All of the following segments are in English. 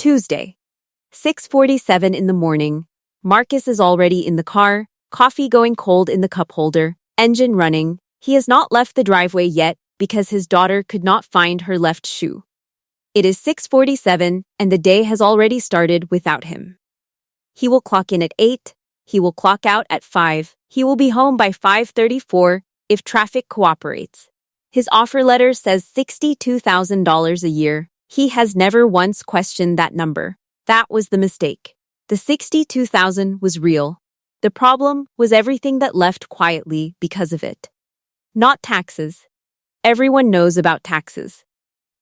Tuesday, 6:47 in the morning. Marcus is already in the car, coffee going cold in the cup holder, engine running. He has not left the driveway yet because his daughter could not find her left shoe. It is 6:47 and the day has already started without him. He will clock in at 8, he will clock out at 5, he will be home by 5:34 if traffic cooperates. His offer letter says $62,000 a year. He has never once questioned that number. That was the mistake. The $62,000 was real. The problem was everything that left quietly because of it. Not taxes. Everyone knows about taxes.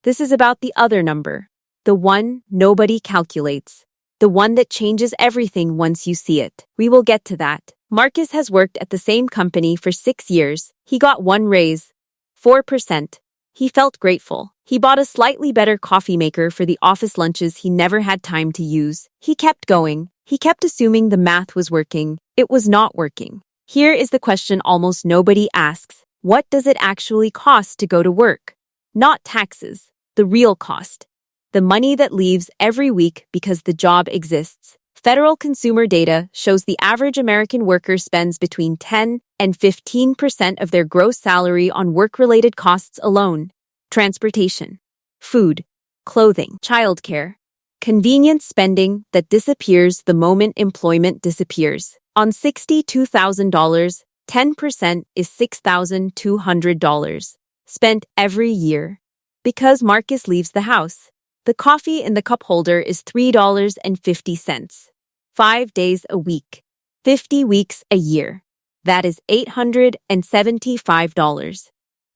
This is about the other number, the one nobody calculates, the one that changes everything once you see it. We will get to that. Marcus has worked at the same company for 6 years. He got one raise, 4%. He felt grateful. He bought a slightly better coffee maker for the office lunches he never had time to use. He kept going. He kept assuming the math was working. It was not working. Here is the question almost nobody asks. What does it actually cost to go to work? Not taxes, the real cost. The money that leaves every week because the job exists. Federal consumer data shows the average American worker spends between 10 and 15% of their gross salary on work-related costs alone. Transportation, food, clothing, childcare, convenience spending that disappears the moment employment disappears. On $62,000, 10% is $6,200, spent every year. Because Marcus leaves the house, the coffee in the cup holder is $3.50. 5 days a week, 50 weeks a year. That is $875.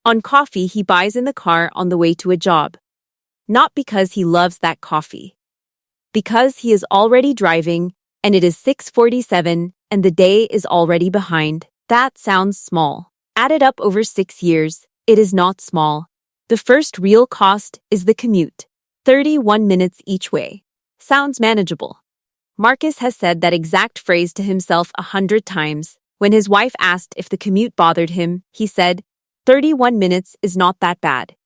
On coffee he buys in the car on the way to a job. Not because he loves that coffee. Because he is already driving and it is 6:47 and the day is already behind. That sounds small. Added up over 6 years, it is not small. The first real cost is the commute. 31 minutes each way. Sounds manageable. Marcus has said that exact phrase to himself 100 times. When his wife asked if the commute bothered him, he said, 31 minutes is not that bad.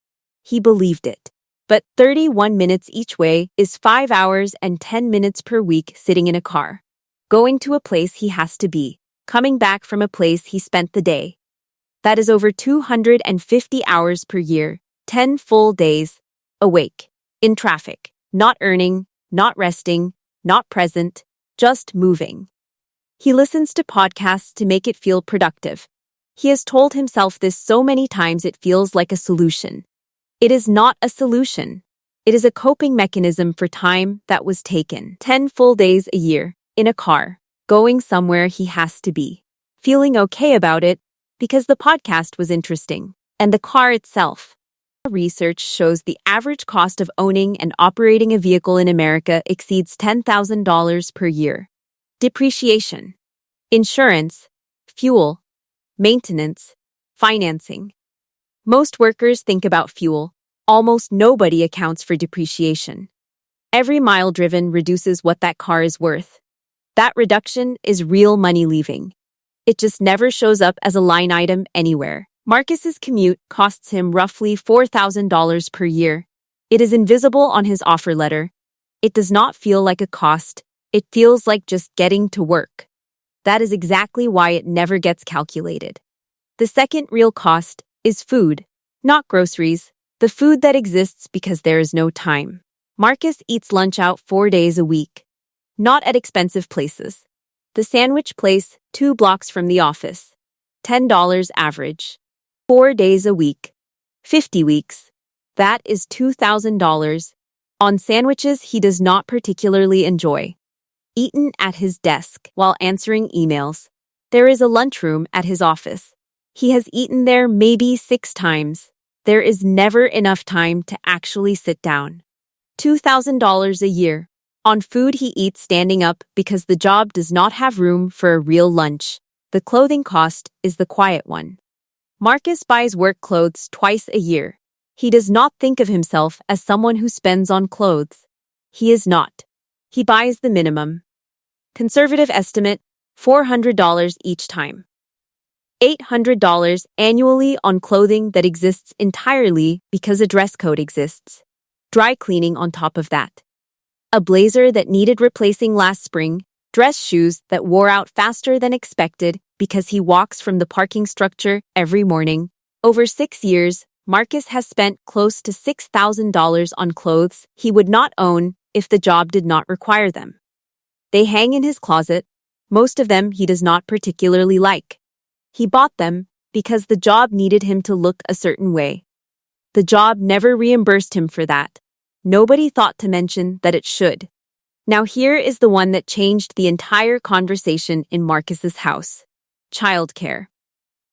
He believed it. But 31 minutes each way is 5 hours and 10 minutes per week sitting in a car. Going to a place he has to be. Coming back from a place he spent the day. That is over 250 hours per year, 10 full days, awake, in traffic, not earning, not resting, not present, just moving. He listens to podcasts to make it feel productive. He has told himself this so many times it feels like a solution. It is not a solution. It is a coping mechanism for time that was taken. 10 full days a year, in a car, going somewhere he has to be. Feeling okay about it because the podcast was interesting. And the car itself. Research shows the average cost of owning and operating a vehicle in America exceeds $10,000 per year. Depreciation, insurance, fuel, maintenance, financing. Most workers think about fuel. Almost nobody accounts for depreciation. Every mile driven reduces what that car is worth. That reduction is real money leaving. It just never shows up as a line item anywhere. Marcus's commute costs him roughly $4,000 per year. It is invisible on his offer letter. It does not feel like a cost. It feels like just getting to work. That is exactly why it never gets calculated. The second real cost is food, not groceries, the food that exists because there is no time. Marcus eats lunch out 4 days a week, not at expensive places. The sandwich place, 2 blocks from the office. $10 average. 4 days a week. 50 weeks. That is $2,000. On sandwiches he does not particularly enjoy. Eaten at his desk while answering emails. There is a lunchroom at his office. He has eaten there maybe 6 times. There is never enough time to actually sit down. $2,000 a year. On food he eats standing up because the job does not have room for a real lunch. The clothing cost is the quiet one. Marcus buys work clothes twice a year. He does not think of himself as someone who spends on clothes. He is not. He buys the minimum. Conservative estimate, $400 each time. $800 annually on clothing that exists entirely because a dress code exists. Dry cleaning on top of that. A blazer that needed replacing last spring, dress shoes that wore out faster than expected because he walks from the parking structure every morning. Over 6 years, Marcus has spent close to $6,000 on clothes he would not own if the job did not require them. They hang in his closet. Most of them he does not particularly like. He bought them because the job needed him to look a certain way. The job never reimbursed him for that. Nobody thought to mention that it should. Now here is the one that changed the entire conversation in Marcus's house. Childcare.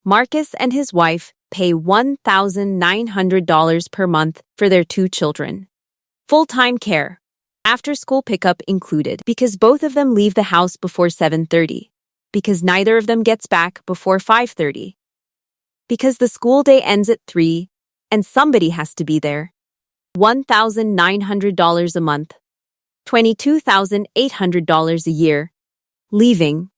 Marcus and his wife pay $1,900 per month for their 2 children. Full-time care. After-school pickup included because both of them leave the house before 7:30. Because neither of them gets back before 5:30. Because the school day ends at 3 and somebody has to be there. $1,900 a month. $22,800 a year. Leaving.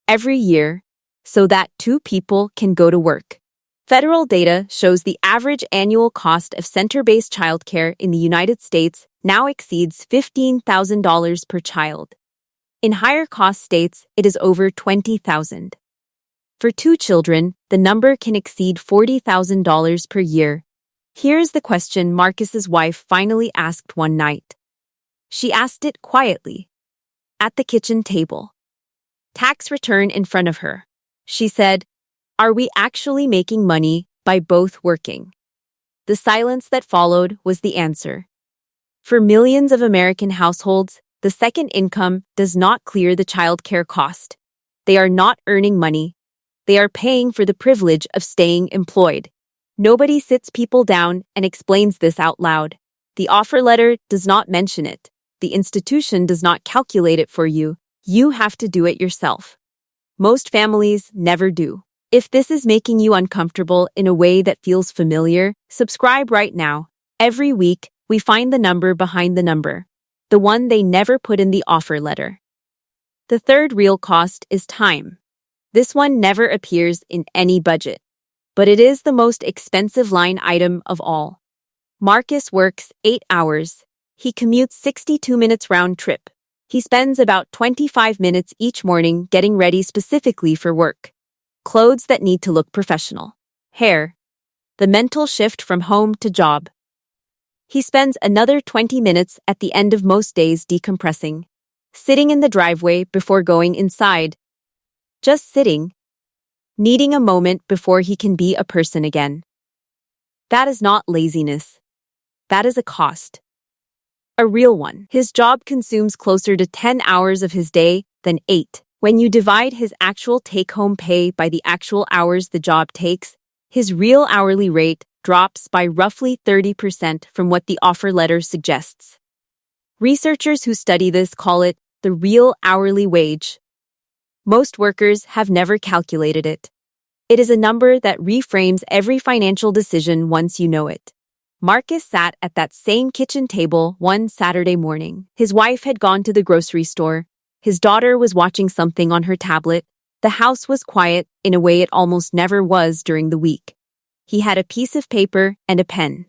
Every year. So that 2 people can go to work. Federal data shows the average annual cost of center-based childcare in the United States now exceeds $15,000 per child. In higher-cost states, it is over $20,000. For 2 children, the number can exceed $40,000 per year. Here's the question Marcus's wife finally asked one night. She asked it quietly, at the kitchen table. Tax return in front of her. She said, "Are we actually making money by both working?" The silence that followed was the answer. For millions of American households, the second income does not clear the childcare cost. They are not earning money. They are paying for the privilege of staying employed. Nobody sits people down and explains this out loud. The offer letter does not mention it. The institution does not calculate it for you. You have to do it yourself. Most families never do. If this is making you uncomfortable in a way that feels familiar, subscribe right now. Every week, we find the number behind the number, the one they never put in the offer letter. The third real cost is time. This one never appears in any budget, but it is the most expensive line item of all. Marcus works 8 hours. He commutes 62 minutes round trip. He spends about 25 minutes each morning getting ready specifically for work. Clothes that need to look professional. Hair. The mental shift from home to job. He spends another 20 minutes at the end of most days decompressing. Sitting in the driveway before going inside. Just sitting. Needing a moment before he can be a person again. That is not laziness. That is a cost. A real one. His job consumes closer to 10 hours of his day than 8. When you divide his actual take-home pay by the actual hours the job takes, his real hourly rate drops by roughly 30% from what the offer letter suggests. Researchers who study this call it the real hourly wage. Most workers have never calculated it. It is a number that reframes every financial decision once you know it. Marcus sat at that same kitchen table one Saturday morning. His wife had gone to the grocery store. His daughter was watching something on her tablet. The house was quiet in a way it almost never was during the week. He had a piece of paper and a pen.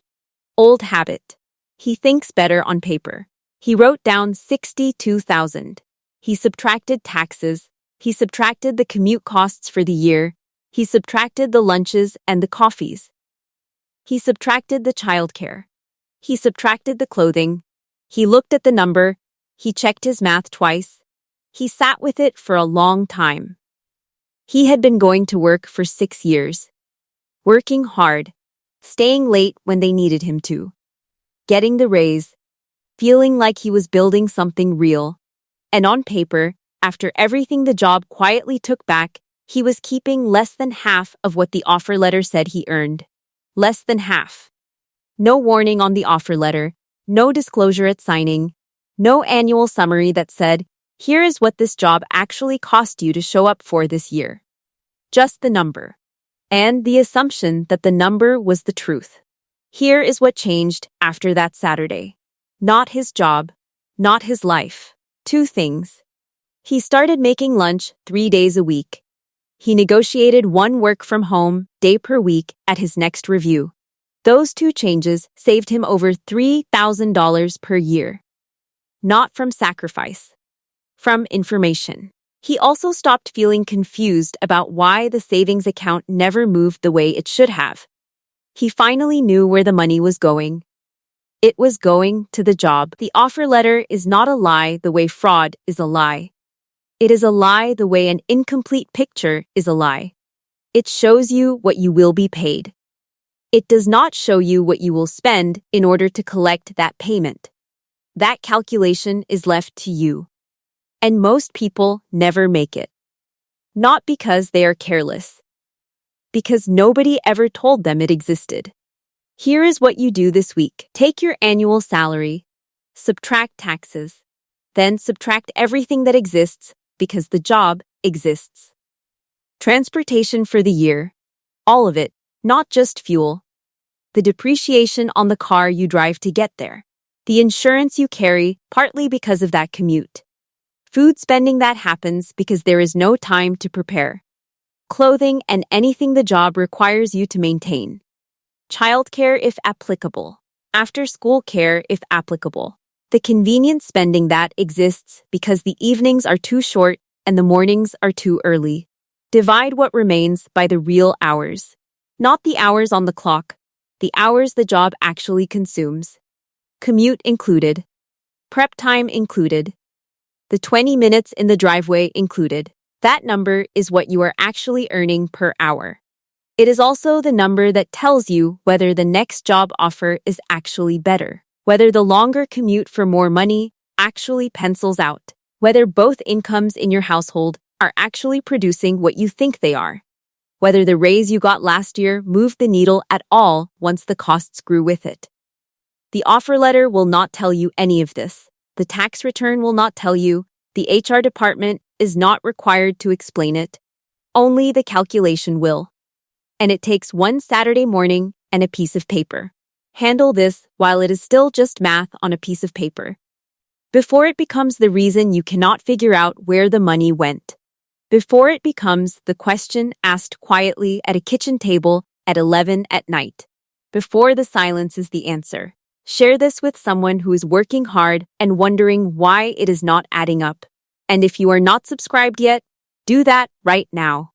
Old habit. He thinks better on paper. He wrote down $62,000. He subtracted taxes. He subtracted the commute costs for the year. He subtracted the lunches and the coffees. He subtracted the childcare. He subtracted the clothing. He looked at the number. He checked his math twice. He sat with it for a long time. He had been going to work for 6 years. Working hard. Staying late when they needed him to. Getting the raise. Feeling like he was building something real. And on paper, after everything the job quietly took back, he was keeping less than half of what the offer letter said he earned. Less than half. No warning on the offer letter. No disclosure at signing. No annual summary that said, "Here is what this job actually cost you to show up for this year." Just the number. And the assumption that the number was the truth. Here is what changed after that Saturday. Not his job. Not his life. 2 things. He started making lunch 3 days a week. He negotiated 1 work-from-home day per week at his next review. Those 2 changes saved him over $3,000 per year. not from sacrifice, from information. He also stopped feeling confused about why the savings account never moved the way it should have. He finally knew where the money was going. It was going to the job. The offer letter is not a lie the way fraud is a lie. It is a lie the way an incomplete picture is a lie. It shows you what you will be paid. It does not show you what you will spend in order to collect that payment. That calculation is left to you. And most people never make it. Not because they are careless. Because nobody ever told them it existed. Here is what you do this week. Take your annual salary, subtract taxes, then subtract everything that exists because the job exists. Transportation for the year, all of it, not just fuel. The depreciation on the car you drive to get there. The insurance you carry, partly because of that commute. Food spending that happens because there is no time to prepare. Clothing and anything the job requires you to maintain. Childcare if applicable. After-school care if applicable. The convenient spending that exists because the evenings are too short and the mornings are too early. Divide what remains by the real hours. Not the hours on the clock, the hours the job actually consumes. Commute included. Prep time included. The 20 minutes in the driveway included. That number is what you are actually earning per hour. It is also the number that tells you whether the next job offer is actually better, whether the longer commute for more money actually pencils out, whether both incomes in your household are actually producing what you think they are, whether the raise you got last year moved the needle at all once the costs grew with it. The offer letter will not tell you any of this. The tax return will not tell you. The HR department is not required to explain it. Only the calculation will. And it takes one Saturday morning and a piece of paper. Handle this while it is still just math on a piece of paper. Before it becomes the reason you cannot figure out where the money went. Before it becomes the question asked quietly at a kitchen table at 11 at night. Before the silence is the answer. Share this with someone who is working hard and wondering why it is not adding up. And if you are not subscribed yet, do that right now.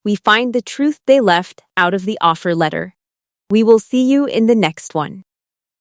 We find the truth they left out of the offer letter. We will see you in the next one.